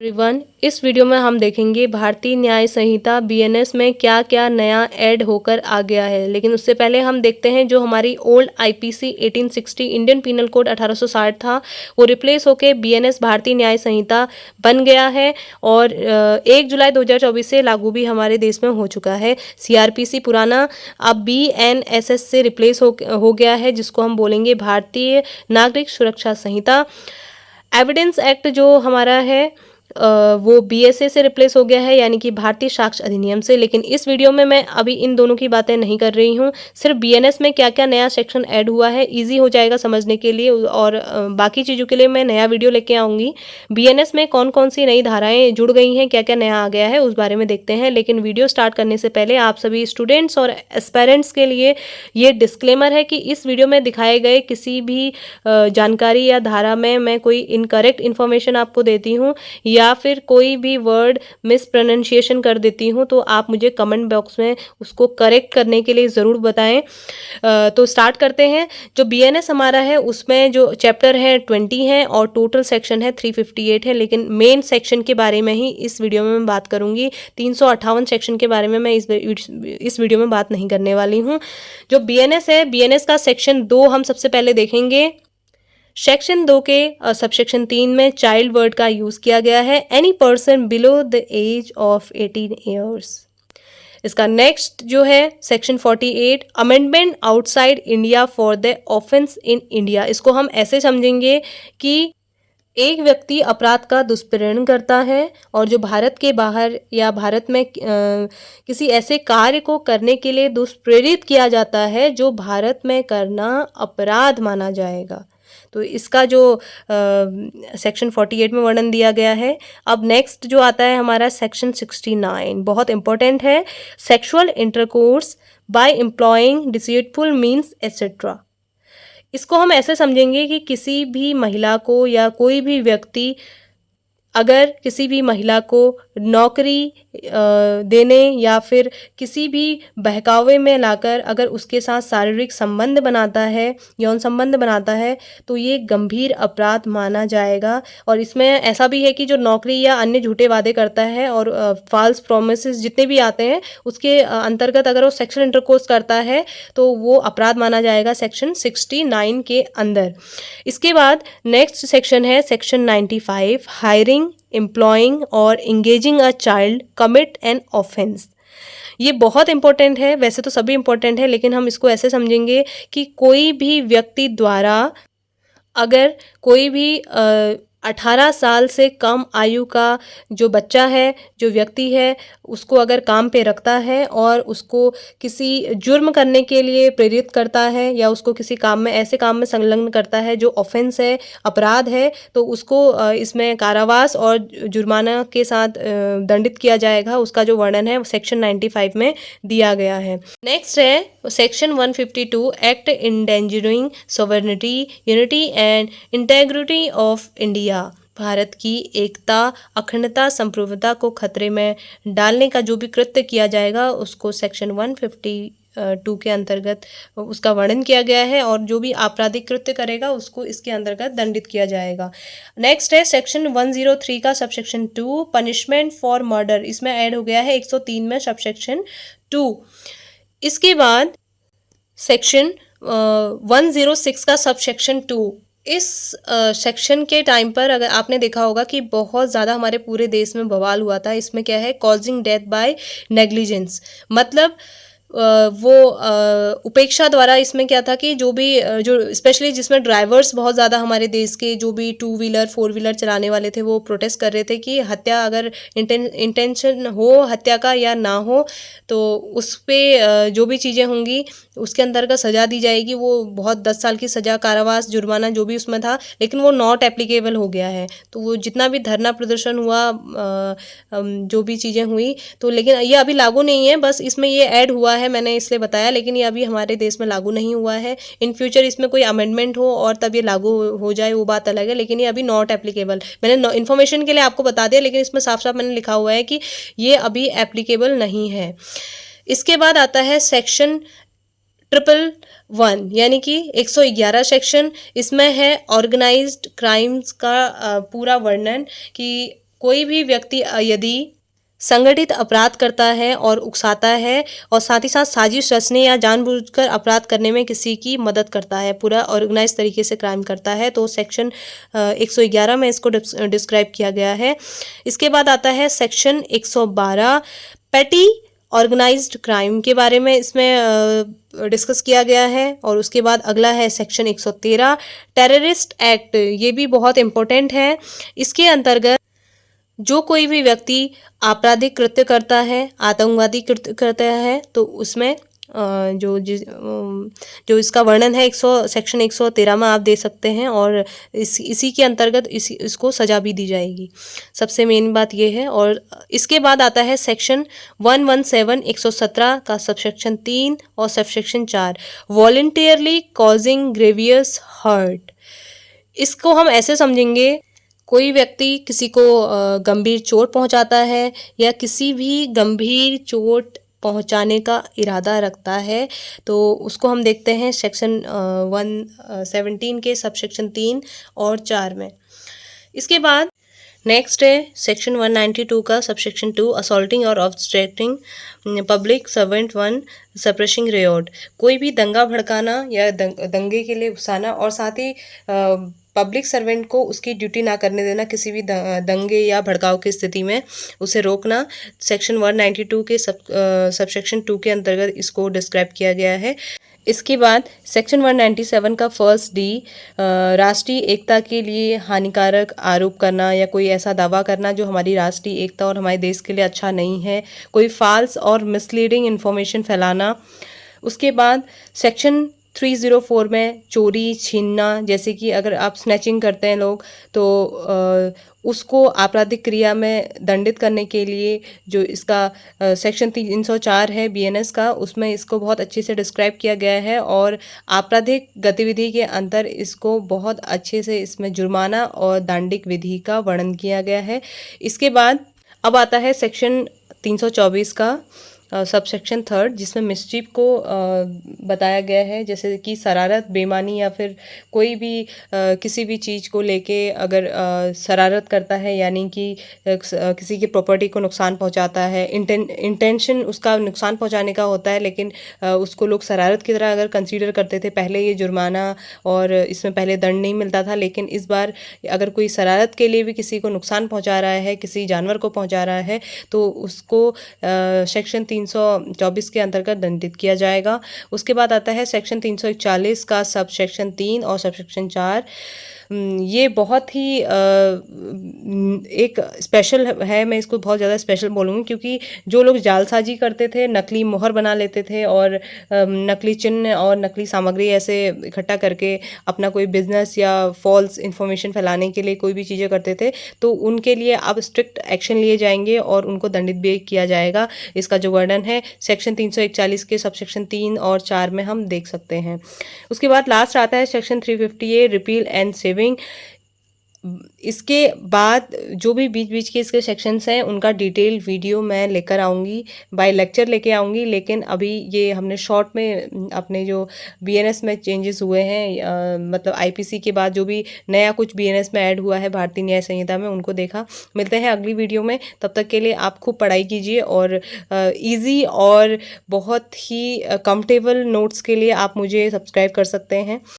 Everyone, इस video में हम देखेंगे भारतीय न्याय संहिता बीएनएस में क्या क्या नया ऐड होकर आ गया है। लेकिन उससे पहले हम देखते हैं जो हमारी old IPC 1860 Indian penal code 1860 था, वो रिप्लेस होके बीएनएस भारतीय न्याय संहिता बन गया है और 1 जुलाई 2024 से लागू भी हमारे देश में हो चुका है। सीआरपीसी पुराना अब बीएनएसएस से रिप्लेस हो गया है, जिसको हम बोलेंगे भारतीय नागरिक सुरक्षा संहिता। एविडेंस एक्ट जो हमारा है वो बीएसए से रिप्लेस हो गया है, यानी कि भारतीय साक्ष्य अधिनियम से। लेकिन इस वीडियो में मैं अभी इन दोनों की बातें नहीं कर रही हूँ, सिर्फ बीएनएस में क्या क्या नया सेक्शन ऐड हुआ है, इजी हो जाएगा समझने के लिए। और बाकी चीज़ों के लिए मैं नया वीडियो लेके आऊँगी। बीएनएस में कौन कौन सी नई धाराएं जुड़ गई हैं, क्या क्या नया आ गया है, उस बारे में देखते हैं। लेकिन वीडियो स्टार्ट करने से पहले आप सभी स्टूडेंट्स और एस्पायरेंट्स के लिए ये डिस्क्लेमर है कि इस वीडियो में दिखाए गए किसी भी जानकारी या धारा में मैं कोई इनकरेक्ट इन्फॉर्मेशन आपको देती हूँ या फिर कोई भी वर्ड मिस प्रोनाउंसिएशन कर देती हूँ, तो आप मुझे कमेंट बॉक्स में उसको करेक्ट करने के लिए ज़रूर बताएं। तो स्टार्ट करते हैं। जो बीएनएस हमारा है उसमें जो चैप्टर है 20 हैं और टोटल सेक्शन है 358 है। लेकिन मेन सेक्शन के बारे में ही इस वीडियो में मैं बात करूँगी। 358 सेक्शन के बारे में मैं इस वीडियो में बात नहीं करने वाली हूँ। जो बीएनएस है, बीएनएस का सेक्शन 2 हम सबसे पहले देखेंगे। सेक्शन 2 के सबसेक्शन 3 में चाइल्ड वर्ड का यूज किया गया है, any person below the age of 18 years. इसका नेक्स्ट जो है section 48, amendment outside India for the offence in India. इसको हम ऐसे समझेंगे कि एक व्यक्ति अपराध का दुष्प्रेरण करता है और जो भारत के बाहर या भारत में किसी ऐसे कार्य को करने के लिए दुष्प्रेरित किया जाता है जो भारत में करना अपराध माना जाएगा। तो इसका जो सेक्शन 48 में वर्णन दिया गया है। अब नेक्स्ट जो आता है हमारा सेक्शन 69, बहुत इंपॉर्टेंट है। Sexual intercourse by employing deceitful means etcetera. इसको हम ऐसे समझेंगे कि किसी भी महिला को या कोई भी व्यक्ति अगर किसी भी महिला को नौकरी देने या फिर किसी भी बहकावे में लाकर अगर उसके साथ शारीरिक संबंध बनाता है, यौन संबंध बनाता है, तो ये गंभीर अपराध माना जाएगा। और इसमें ऐसा भी है कि जो नौकरी या अन्य झूठे वादे करता है और फॉल्स प्रोमिसेस जितने भी आते हैं उसके अंतर्गत अगर वो सेक्सुअल इंटरकोर्स करता है तो वो अपराध माना जाएगा सेक्शन 69 के अंदर। इसके बाद नेक्स्ट सेक्शन है सेक्शन 95, हायरिंग, एम्प्लॉइंग और engaging a child commit an offence. ये बहुत इंपॉर्टेंट है, वैसे तो सभी इंपॉर्टेंट है लेकिन हम इसको ऐसे समझेंगे कि कोई भी व्यक्ति द्वारा अगर कोई भी 18 साल से कम आयु का जो बच्चा है, जो व्यक्ति है, उसको अगर काम पे रखता है और उसको किसी जुर्म करने के लिए प्रेरित करता है या उसको किसी काम में ऐसे काम में संलग्न करता है जो ऑफेंस है, अपराध है, तो उसको इसमें कारावास और जुर्माना के साथ दंडित किया जाएगा। उसका जो वर्णन है सेक्शन 95 में दिया गया है। नेक्स्ट है section 152, act endangering sovereignty, unity and integrity of India. Bharat की एकता, अखंडता, संप्रभुता को खतरे में डालने का जो भी कृत्य किया जाएगा उसको सेक्शन 152 के अंतर्गत उसका वर्णन किया गया है और जो भी आपराधिक कृत्य करेगा उसको इसके अंतर्गत दंडित किया जाएगा। नेक्स्ट है सेक्शन 103 का सबसेक्शन 2, पनिशमेंट फॉर मर्डर। इसमें ऐड हो गया है 103 में सबसेक्शन 2। इसके बाद सेक्शन 106 का सबसेक्शन 2। इस सेक्शन के टाइम पर अगर आपने देखा होगा कि बहुत ज़्यादा हमारे पूरे देश में बवाल हुआ था। इसमें क्या है, कॉजिंग डेथ बाय नेग्लिजेंस, मतलब वो उपेक्षा द्वारा। इसमें क्या था कि जो भी जो स्पेशली जिसमें ड्राइवर्स बहुत ज़्यादा हमारे देश के जो भी 2 व्हीलर 4 व्हीलर चलाने वाले थे वो प्रोटेस्ट कर रहे थे कि हत्या अगर इंटेंशन हो हत्या का या ना हो तो उस पर जो भी चीज़ें होंगी उसके अंतर्गत सज़ा दी जाएगी। वो बहुत 10 साल की सज़ा, कारावास, जुर्माना जो भी उसमें था, लेकिन वो नॉट एप्लीकेबल हो गया है। तो वो जितना भी धरना प्रदर्शन हुआ, जो भी चीज़ें हुई, तो लेकिन ये अभी लागू नहीं है, बस इसमें ये ऐड हुआ है, मैंने इसलिए बताया, लेकिन ये अभी हमारे देश में लागू नहीं हुआ है। इन फ्यूचर इसमें कोई अमेंडमेंट हो और तब ये लागू हो जाए वो बात अलग है, लेकिन ये अभी नॉट एप्लीकेबल। मैंने इन्फॉर्मेशन के लिए आपको बता दिया, लेकिन इसमें साफ साफ मैंने लिखा हुआ है कि ये अभी एप्लीकेबल नहीं है। इसके बाद आता है सेक्शन 111 यानी कि 111 सेक्शन। इसमें है ऑर्गेनाइज्ड क्राइम्स का पूरा वर्णन कि कोई भी व्यक्ति यदि संगठित अपराध करता है और उकसाता है और साथ ही साथ साजिश रचने या जानबूझकर अपराध करने में किसी की मदद करता है, पूरा ऑर्गेनाइज तरीके से क्राइम करता है, तो सेक्शन 111 में इसको डिस्क्राइब किया गया है। इसके बाद आता है सेक्शन 112 पेटी ऑर्गेनाइज्ड क्राइम के बारे में इसमें डिस्कस किया गया है। और उसके बाद अगला है सेक्शन 113 टेररिस्ट एक्ट, ये भी बहुत इम्पोर्टेंट है। इसके अंतर्गत जो कोई भी व्यक्ति आपराधिक कृत्य करता है, आतंकवादी कृत्य करता है, तो उसमें जो इसका वर्णन है सेक्शन 113 में आप दे सकते हैं और इसी के अंतर्गत इसको सजा भी दी जाएगी। सबसे मेन बात ये है। और इसके बाद आता है सेक्शन 117 117 का सबसेक्शन 3 और subsection 4 voluntarily causing grievous hurt. इसको हम ऐसे समझेंगे, कोई व्यक्ति किसी को गंभीर चोट पहुंचाता है या किसी भी गंभीर चोट पहुंचाने का इरादा रखता है, तो उसको हम देखते हैं सेक्शन 117 के सबसेक्शन 3 और 4 में। इसके बाद नेक्स्ट है सेक्शन 192 का सबसेक्शन 2 असॉल्टिंग और obstructing public servant 1 suppressing Riot. कोई भी दंगा भड़काना या दंगे के लिए उकसाना और साथ ही पब्लिक सर्वेंट को उसकी ड्यूटी ना करने देना, किसी भी दंगे या भड़काव की स्थिति में उसे रोकना, सेक्शन 192 के सबसेक्शन 2 के अंतर्गत इसको डिस्क्राइब किया गया है। इसके बाद सेक्शन 197 का फर्स्ट डी राष्ट्रीय एकता के लिए हानिकारक आरोप करना या कोई ऐसा दावा करना जो हमारी राष्ट्रीय एकता और हमारे देश के लिए अच्छा नहीं है, कोई फाल्स और मिसलीडिंग इन्फॉर्मेशन फैलाना। उसके बाद सेक्शन 304 में चोरी छीनना, जैसे कि अगर आप स्नैचिंग करते हैं लोग तो उसको आपराधिक क्रिया में दंडित करने के लिए जो इसका सेक्शन 304 है बीएनएस का, उसमें इसको बहुत अच्छे से डिस्क्राइब किया गया है और आपराधिक गतिविधि के अंदर इसको बहुत अच्छे से इसमें जुर्माना और दंडिक विधि का वर्णन किया गया है। इसके बाद अब आता है सेक्शन 324 का सबसेक्शन 3 जिसमें मिसचीफ को बताया गया है, जैसे कि शरारत, बेईमानी या फिर कोई भी किसी भी चीज़ को लेके अगर शरारत करता है, यानी कि किसी की प्रॉपर्टी को नुकसान पहुंचाता है, इंटेंशन उसका नुकसान पहुंचाने का होता है, लेकिन उसको लोग शरारत की तरह अगर कंसीडर करते थे। पहले ये जुर्माना और इसमें पहले दंड नहीं मिलता था, लेकिन इस बार अगर कोई शरारत के लिए भी किसी को नुकसान पहुँचा रहा है, किसी जानवर को पहुँचा रहा है, तो उसको सेक्शन 324 के अंतर्गत दंडित किया जाएगा। उसके बाद आता है सेक्शन 341 का सब सेक्शन 3 और सब सेक्शन 4। ये बहुत ही एक स्पेशल है, मैं इसको बहुत ज़्यादा स्पेशल बोलूँगी क्योंकि जो लोग जालसाजी करते थे, नकली मोहर बना लेते थे और नकली चिन्ह और नकली सामग्री ऐसे इकट्ठा करके अपना कोई बिजनेस या फॉल्स इन्फॉर्मेशन फैलाने के लिए कोई भी चीज़ें करते थे, तो उनके लिए अब स्ट्रिक्ट एक्शन लिए जाएंगे और उनको दंडित भी किया जाएगा। इसका जो वर्णन है सेक्शन 341 के सब सेक्शन 3 और 4 में हम देख सकते हैं। उसके बाद लास्ट आता है section 350A repeal and saving. इसके बाद जो भी बीच बीच के इसके सेक्शंस हैं उनका डिटेल वीडियो मैं लेकर आऊँगी, बाय लेक्चर लेके आऊँगी, लेकिन अभी ये हमने शॉर्ट में अपने जो बीएनएस में चेंजेस हुए हैं, मतलब आईपीसी के बाद जो भी नया कुछ बीएनएस में ऐड हुआ है भारतीय न्याय संहिता में, उनको देखा। मिलते हैं अगली वीडियो में, तब तक के लिए आप खूब पढ़ाई कीजिए और ईजी और बहुत ही कंफर्टेबल नोट्स के लिए आप मुझे सब्सक्राइब कर सकते हैं।